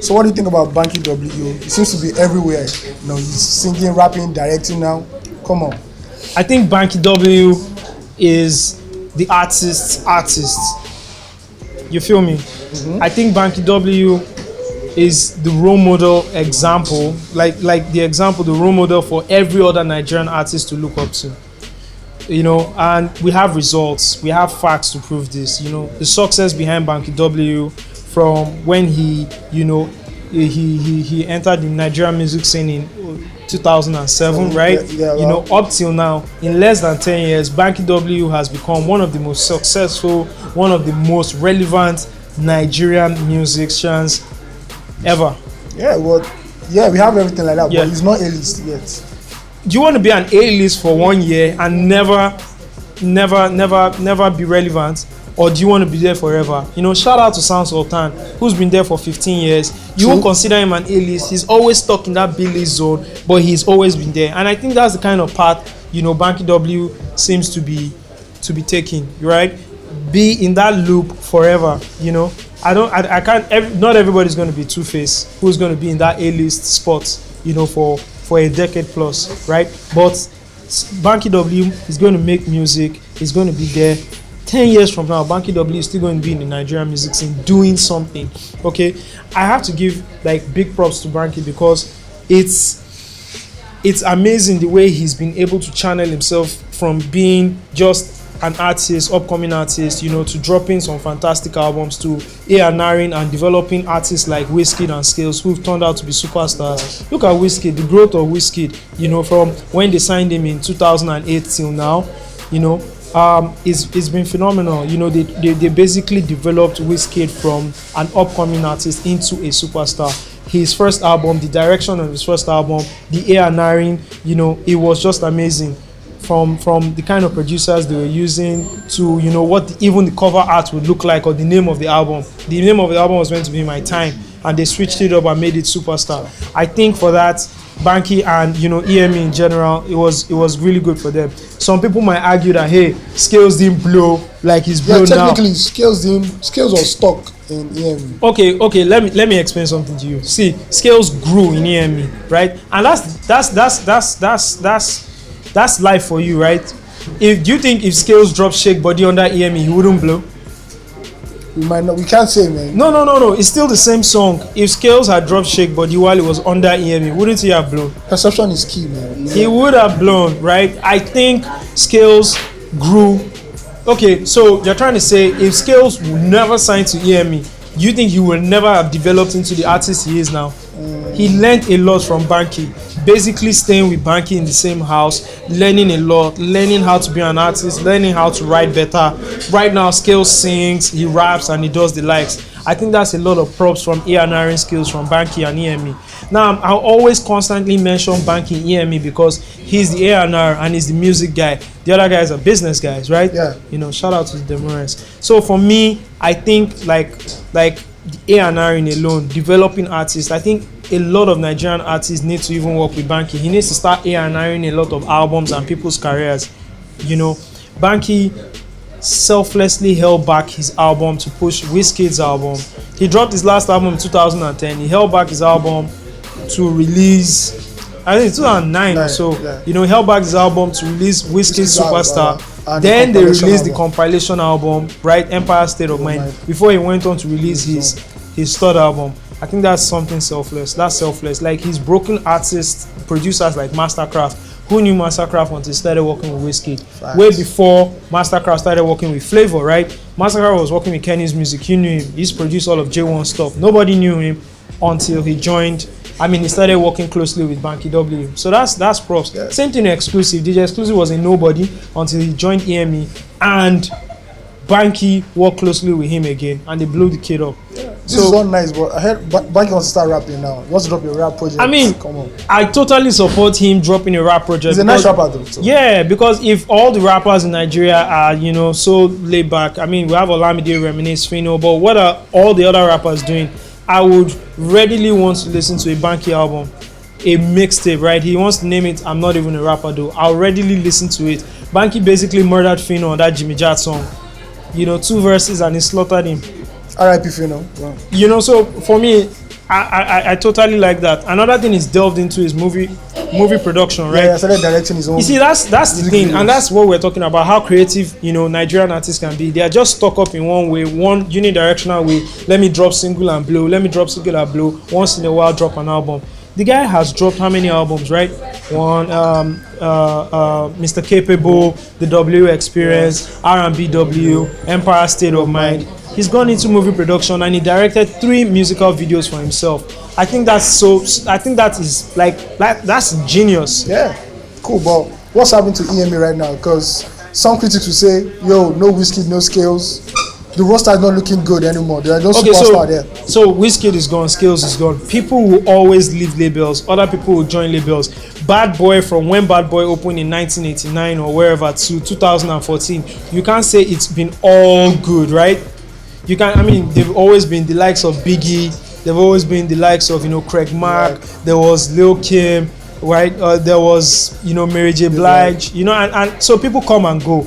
So what do you think about Banky W? He seems to be everywhere. You know, he's singing, rapping, directing now. Come on. I think Banky W is the artist's artist. You feel me? I think Banky W is the role model example, like the example, the role model for every other Nigerian artist to look up to. You know, and we have results, we have facts to prove this. You know, the success behind Banky W from when he, you know, he entered the Nigerian music scene in 2007, right? You know, up till now, in less than 10 years, Banky W has become one of the most successful, one of the most relevant Nigerian musicians ever. Yeah, well, yeah, we have everything like that, but he's not A-list yet. Do you want to be an A-list for 1 year and never be relevant? Or do you want to be there forever? You know, shout out to Sound Sultan, who's been there for 15 years. You won't consider him an A-list. He's always stuck in that B-list zone, but he's always been there. And I think that's the kind of path, you know, Banky W seems to be taking, right? Be in that loop forever, you know. I can't, not everybody's going to be Two-Face, who's going to be in that A-list spot, you know, for a decade plus, right? But Banky W is going to make music, he's going to be there. 10 years from now, Banky W is still going to be in the Nigerian music scene doing something. Okay, I have to give like big props to Banky because it's amazing the way he's been able to channel himself from being just an artist, upcoming artist, you know, to dropping some fantastic albums, to A&Ring and developing artists like Wizkid and Skales, who've turned out to be superstars. Look at Wizkid, the growth of Wizkid, you know, from when they signed him in 2008 till now, you know. It's been phenomenal. You know, they basically developed Wizkid from an upcoming artist into a superstar. His first album, the direction of his first album, the A&Ring, you know, it was just amazing. From the kind of producers they were using to, you know, what even the cover art would look like, or the name of the album. The name of the album was meant to be My Time, and they switched it up and made it Superstar. I think for that, Banky and, you know, EME in general, it was really good for them. Some people might argue that, hey, Skales didn't blow like he's blown now. Technically, Skales was stuck in EME. Okay, let me explain something to you. See, Skales grew in EME, right? And that's life for you, right? Do you think if Skales dropped Shake Body under EME, he wouldn't blow? We can't say, man. No. It's still the same song. If Skales had dropped Shake Body while it was under EME, wouldn't he have blown? Perception is key, man. Yeah. He would have blown, right? I think Skales grew. Okay, so you're trying to say if Skales would never sign to EME, do you think he would never have developed into the artist he is now? He learned a lot from Banky. Basically staying with Banky in the same house, learning a lot, learning how to be an artist, learning how to write better. Right now, Skales sings, he raps, and he does the likes. I think that's a lot of props from A&R skills from Banky and EME. Now, I'll always constantly mention Banky and EME because he's the A&R and he's the music guy. The other guys are business guys, right? Yeah. You know, shout out to the Demores. So for me, I think like the A&R alone, developing artists, I think a lot of Nigerian artists need to even work with Banky. He needs to start A&Ring a lot of albums and people's careers. You know, Banky selflessly held back his album to push Wizkid's album. He dropped his last album in 2010. He held back his album to release, I think 2009 or so. Yeah. You know, he held back his album to release Wizkid's Superstar. Then they released the compilation album, right? Empire State of Mind, before he went on to release his third album. I think that's something selfless. That's selfless. Like, he's broken artists, producers like Mastercraft. Who knew Mastercraft until he started working with Wizkid? Facts. Way before Mastercraft started working with Flavor, right? Mastercraft was working with Kenny's Music. You knew him. He's produced all of J1 stuff. Nobody knew him until he joined. I mean, he started working closely with Banky W. So that's props. Yeah. Same thing Exclusive. DJ Exclusive was a nobody until he joined EME, and Banky worked closely with him again, and they blew the kid up. Yeah. This is not nice, but I heard Banky wants to start rapping now. He wants to drop a rap project. I mean, come on. I totally support him dropping a rap project. He's a nice rapper though. So. Yeah, because if all the rappers in Nigeria are, you know, so laid back, I mean, we have Olamide, Reminisce, Fino, but what are all the other rappers doing? I would readily want to listen to a Banky album, a mixtape, right? He wants to name it I'm Not Even a Rapper though. I'll readily listen to it. Banky basically murdered Fino on that Jimmy Jat song. You know, 2 verses and he slaughtered him. R.I.P. Fino. Wow. You know, so for me, I totally like that. Another thing he's delved into is movie production, right? Yeah, he started directing his own. You see, that's the thing, and that's what we're talking about. How creative, Nigerian artists can be. They are just stuck up in one way, one unidirectional way. Let me drop single and blow. Let me drop single and blow. Once in a while, drop an album. The guy has dropped how many albums, right? One, Mr. Capable, The W Experience, R&B W, Empire State of Mind. He's gone into movie production and he directed 3 musical videos for himself. I think that's so. I think that is like that's genius. Yeah, cool. But what's happening to EMA right now? Because some critics will say, "Yo, no Wizkid, no Skales. The roster is not looking good anymore. There are no superstar there." So Wizkid is gone, Skales is gone. People will always leave labels. Other people will join labels. Bad Boy, from when Bad Boy opened in 1989 or wherever to 2014, you can't say it's been all good, right? You can. I mean, they've always been the likes of Biggie. They've always been the likes of Craig Mark. Right. There was Lil Kim, right? There was Mary J. Blige. And so people come and go.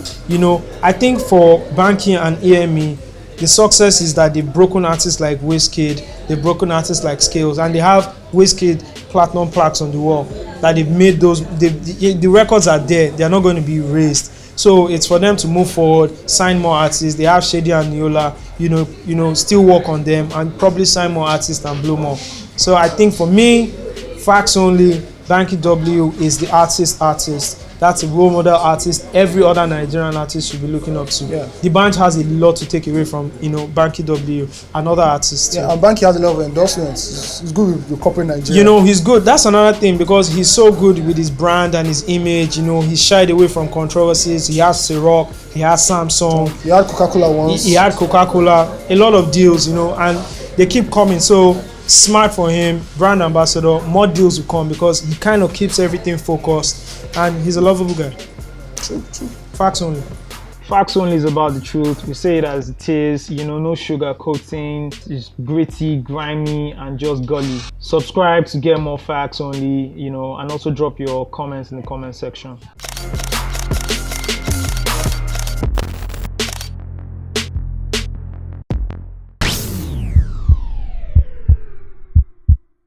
I think for Banky and EME, the success is that they've broken artists like Wizkid, they've broken artists like Skales, and they have Wizkid platinum plaques on the wall. That they've made those. The records are there. They are not going to be erased. So it's for them to move forward, sign more artists. They have Shady and Neola, still work on them and probably sign more artists and blow more. So I think for me, Facts Only, Banky W is the artist. That's a role model artist every other Nigerian artist should be looking up to. Yeah. The band has a lot to take away from, Banky W and other artists. Yeah, and Banky has a lot of endorsements. He's good with corporate Nigeria. He's good. That's another thing because he's so good with his brand and his image. He shied away from controversies. He has Ciroc, he has Samsung. He had Coca-Cola once. He had Coca-Cola. A lot of deals, and they keep coming. So smart for him, brand ambassador. More deals will come because he kind of keeps everything focused. And he's a lovable guy. True. Facts Only. Facts Only is about the truth. We say it as it is. No sugar coating. It's gritty, grimy, and just gully. Subscribe to get more Facts Only. And also drop your comments in the comment section.